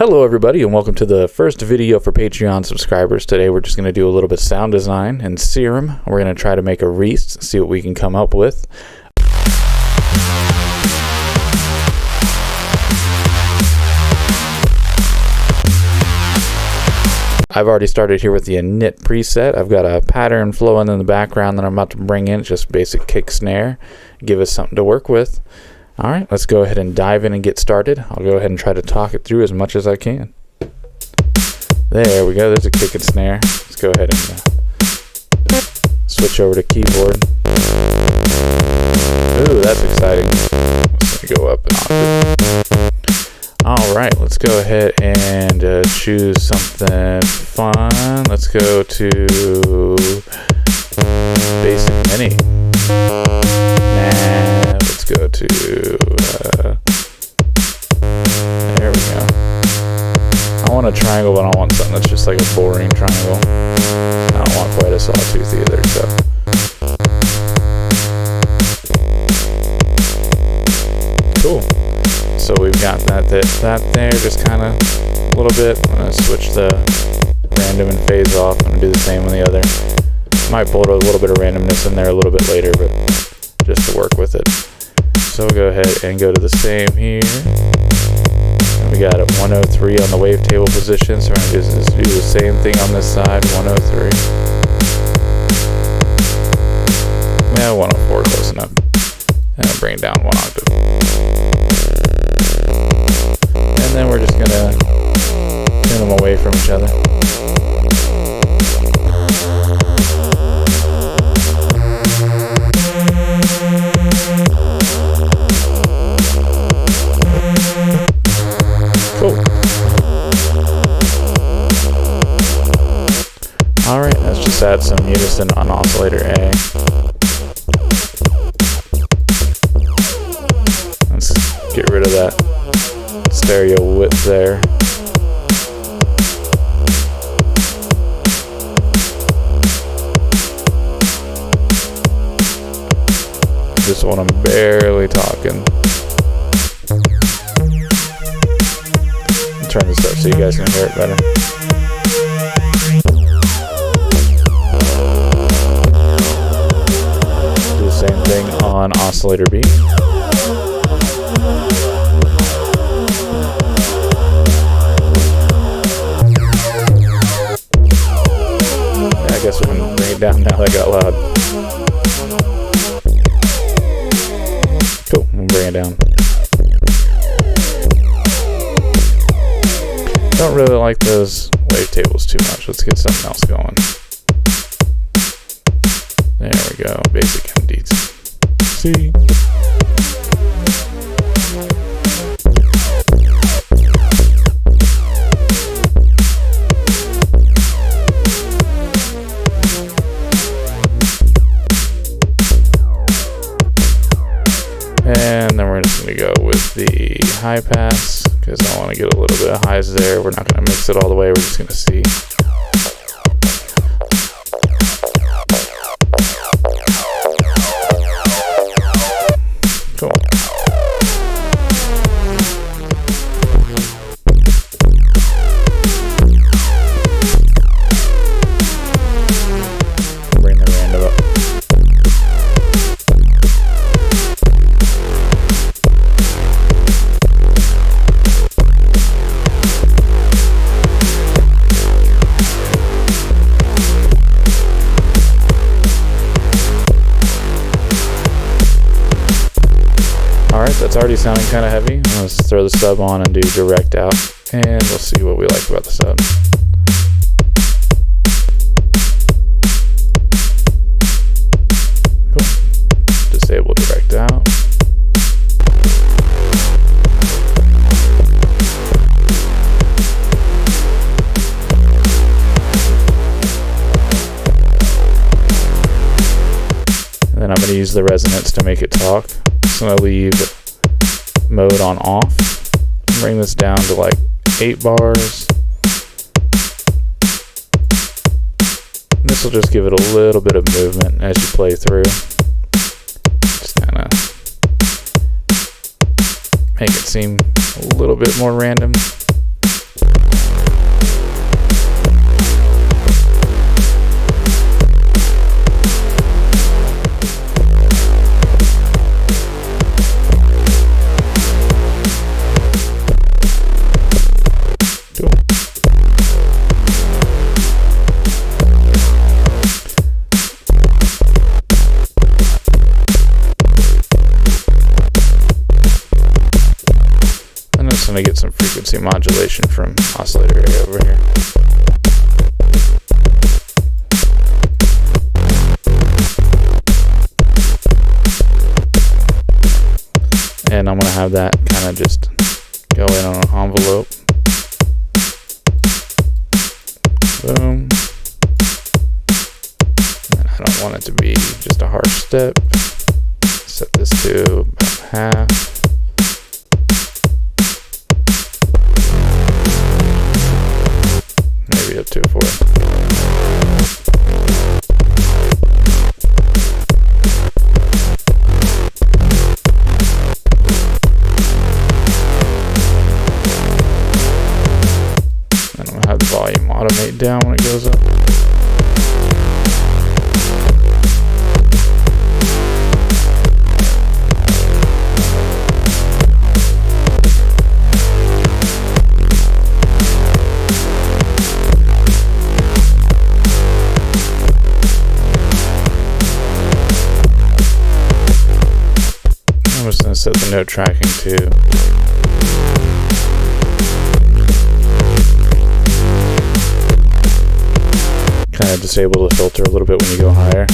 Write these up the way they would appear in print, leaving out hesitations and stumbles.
Hello everybody and welcome to the first video for Patreon subscribers. Today we're just going to do a little bit of sound design in Serum. We're going to try to make a Reese, see what we can come up with. I've already started here with the init preset. I've got a pattern flowing in the background that I'm about to bring in. It's just basic kick snare. Give us something to work with. Alright, let's go ahead and dive in and get started. I'll go ahead and try to talk it through as much as I can. There we go, there's a kick and snare. Let's go ahead and switch over to keyboard. Ooh, that's exciting. Let's go up an octave. Alright, let's go ahead and choose something fun. Let's go to Basic Mini. Let's go to, there we go. I want a triangle, but I don't want something that's just like a boring triangle. I don't want quite a sawtooth either, so. Cool. So we've got that there, just kind of a little bit. I'm going to switch the random and phase off. I'm going to do the same on the other. Might pull a little bit of randomness in there a little bit later, but just to work with it. So we'll go ahead and go to the same here. And we got a 103 on the wavetable position, so we're going to just do the same thing on this side, 103. Yeah, 104, close enough. And I'll bring it down one octave. And then we're just going to tune them away from each other. Alright, let's just add some unison on oscillator A. Let's get rid of that stereo width there. Just when I'm barely talking. I'll turn this up so you guys can hear it better. Same thing on oscillator B. Yeah, I guess we can bring it down now that got loud. Cool, we'll bring it down. Don't really like those wavetables too much. Let's get something else going. There we go, basic MDs. See? And then we're just going to go with the high pass, because I want to get a little bit of highs there. We're not going to mix it all the way, we're just going to see. Cool. Bring the random up. Alright, that's already sounding kind of heavy. Let's throw the sub on and do direct out, and we'll see what we like about the sub. Cool. Disable direct out. And then I'm going to use the resonance to make it talk. I'm going to leave mode on off. Bring this down to like 8 bars. And this will just give it a little bit of movement as you play through. Just kind of make it seem a little bit more random. going to get some frequency modulation from oscillator A over here. And I'm going to have that kind of just go in on an envelope. Boom. And I don't want it to be just a harsh step. Set this to about half. Maybe up to a fourth. And I'm going to have the volume automate down when it goes up. I'm just going to set the note tracking to kind of disable the filter a little bit when you go higher.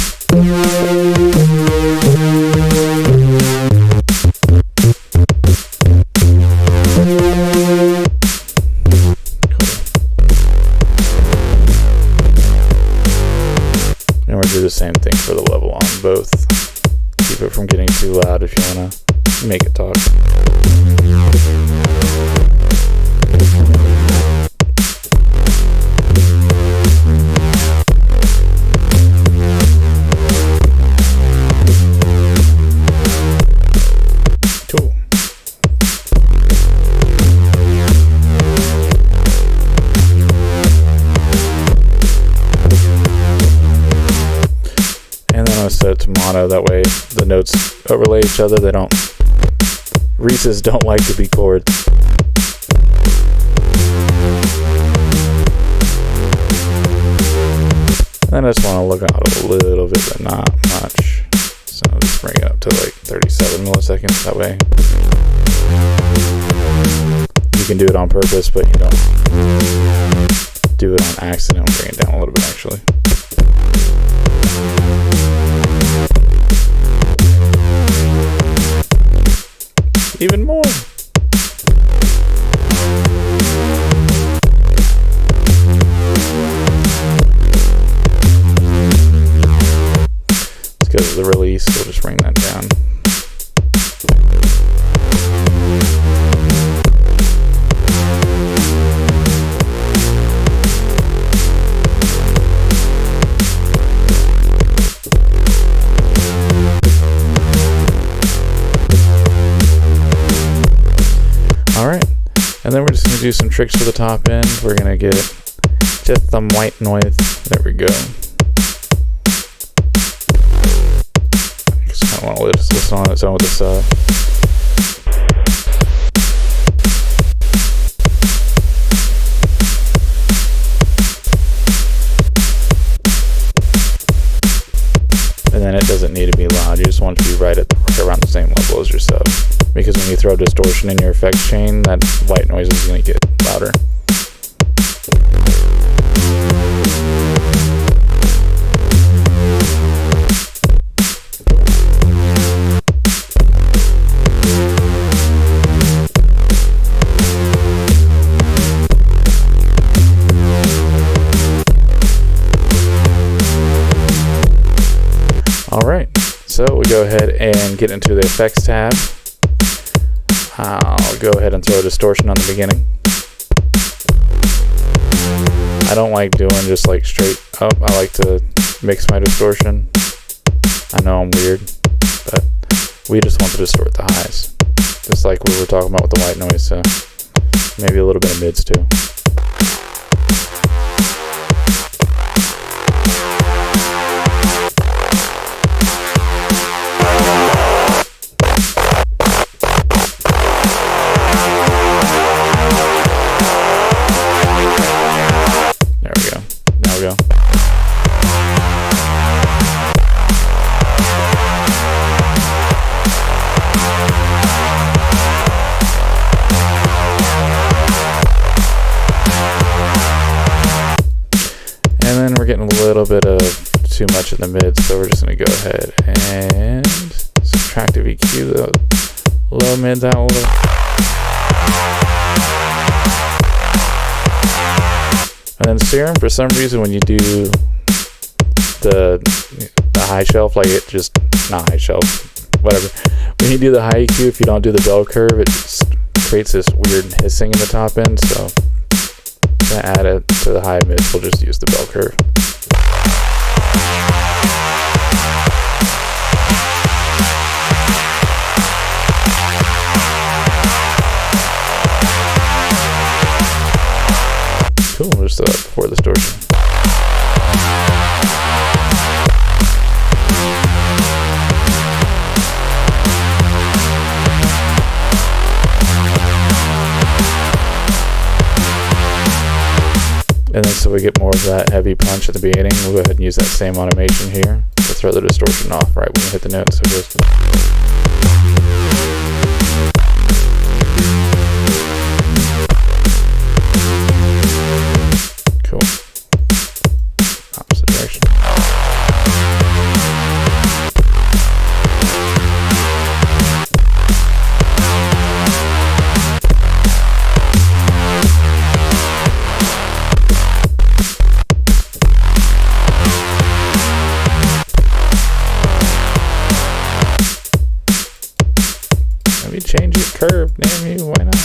And we'll do the same thing for the level on both. Keep it from getting too loud if you want to make it talk. Cool. And then I'll set it to mono, that way the notes overlay each other. They don't, Reese's don't like to be chords. And I just want to look out a little bit, but not much. So I'll just bring it up to like 37 milliseconds. That way you can do it on purpose, but you don't do it on accident. I'll bring it down a little bit actually. Even more. Let's go to the release. We'll just bring that down. Alright, and then we're just going to do some tricks for the top end. We're going to get just some white noise. There we go. Just kind of want to let it listen on its own with this and then it doesn't need to be loud. You just want it to be right around the same level as your sub. Because when you throw distortion in your effects chain, that white noise is going to get louder. Alright, so we go ahead and get into the effects tab. I'll go ahead and throw a distortion on the beginning. I don't like doing just like straight up. I like to mix my distortion. I know I'm weird, but we just want to distort the highs. Just like we were talking about with the white noise, so maybe a little bit of mids too. little bit of too much in the mid, so we're just going to go ahead and subtract the EQ, the low mids out a little. And then serum, for some reason, when you do the high shelf, like it just, not high shelf, whatever. When you do the high EQ, if you don't do the bell curve, it just creates this weird hissing in the top end, so to add it to the high mids, we'll just use the bell curve. Cool, we'll just before distortion. And then so we get more of that heavy punch at the beginning, we'll go ahead and use that same automation here to throw the distortion off right when we hit the note. So it goes. Cool. Opposite direction. Maybe change your curve, damn you, why not?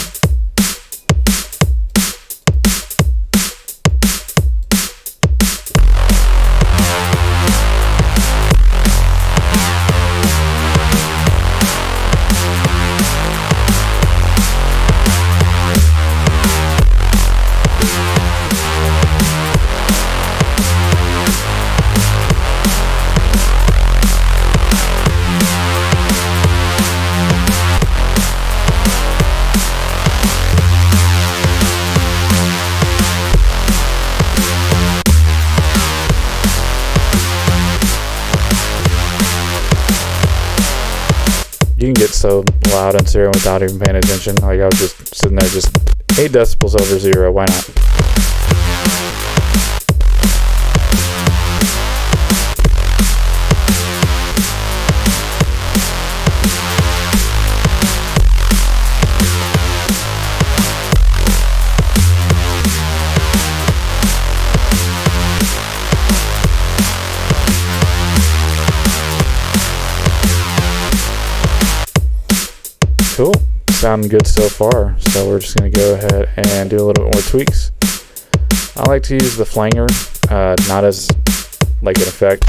You can get so loud on serum without even paying attention. Like I was just sitting there just 8 decibels over 0, why not? Cool, sounding good so far. So we're just gonna go ahead and do a little bit more tweaks. I like to use the flanger, not as like an effect,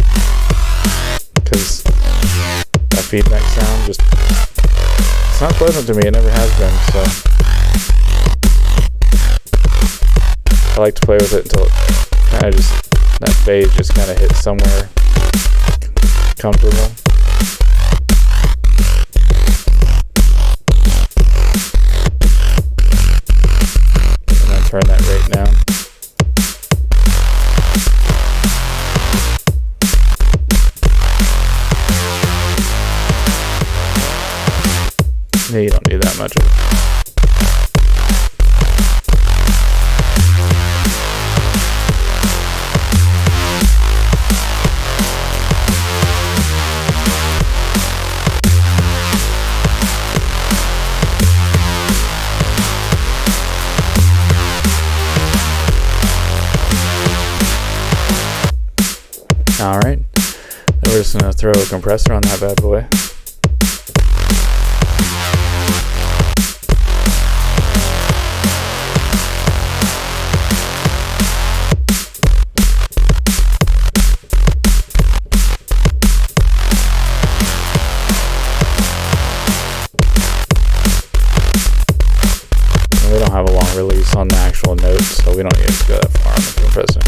because that feedback sound just, it's not pleasant to me, it never has been, so I like to play with it until it kind of just, that phase just kind of hits somewhere comfortable. Turn that rate down. Yeah, you don't need that much of it. Alright, then we're just going to throw a compressor on that bad boy. And we don't have a long release on the actual notes, so we don't need to go that far on the compressor.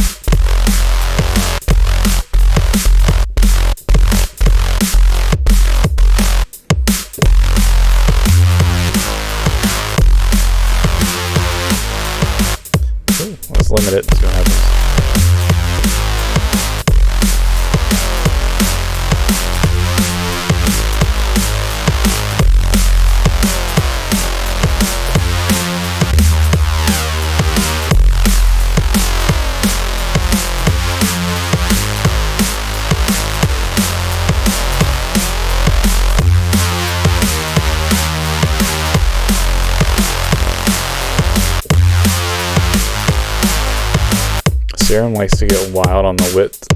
Serum likes to get wild on the width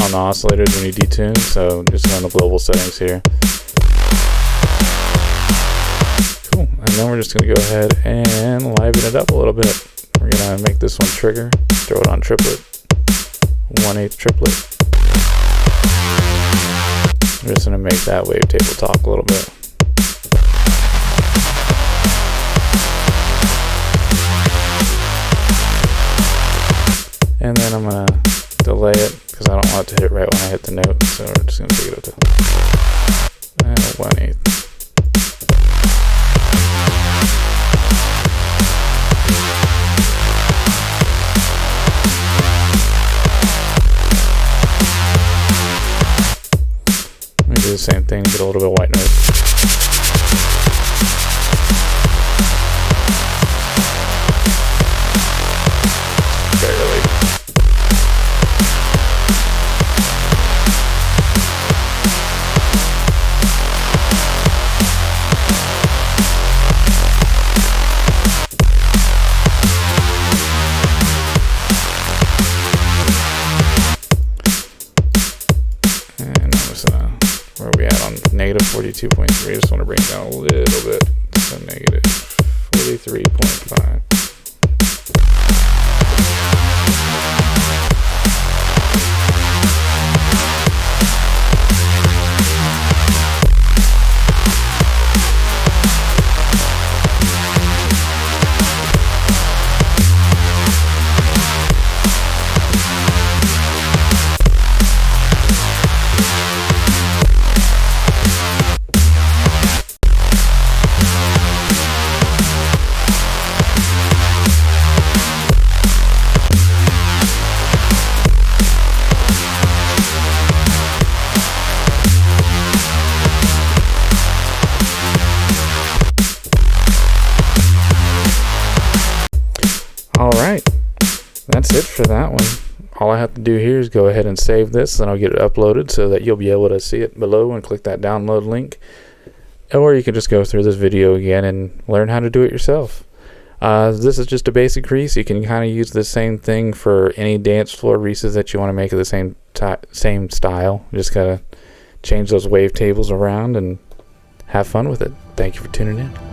on the oscillators when you detune, so just go on the global settings here. Cool, and then we're just going to go ahead and liven it up a little bit. We're going to make this one trigger, throw it on triplet, 1/8 triplet. I'm just going to make that wavetable talk a little bit. And then I'm going to delay it because I don't want it to hit right when I hit the note, so we're just going to take it up to 1/8. Do the same thing, get a little bit of white noise. Barely. And I'm just gonna, where are we at on negative 42.3? I just want to bring it down a little bit to negative 43.5. Alright, that's it for that one. All I have to do here is go ahead and save this, and I'll get it uploaded so that you'll be able to see it below and click that download link. Or you can just go through this video again and learn how to do it yourself. This is just a basic Reese. You can kind of use the same thing for any dance floor Reeses that you want to make of the same style. Just gotta change those wavetables around and have fun with it. Thank you for tuning in.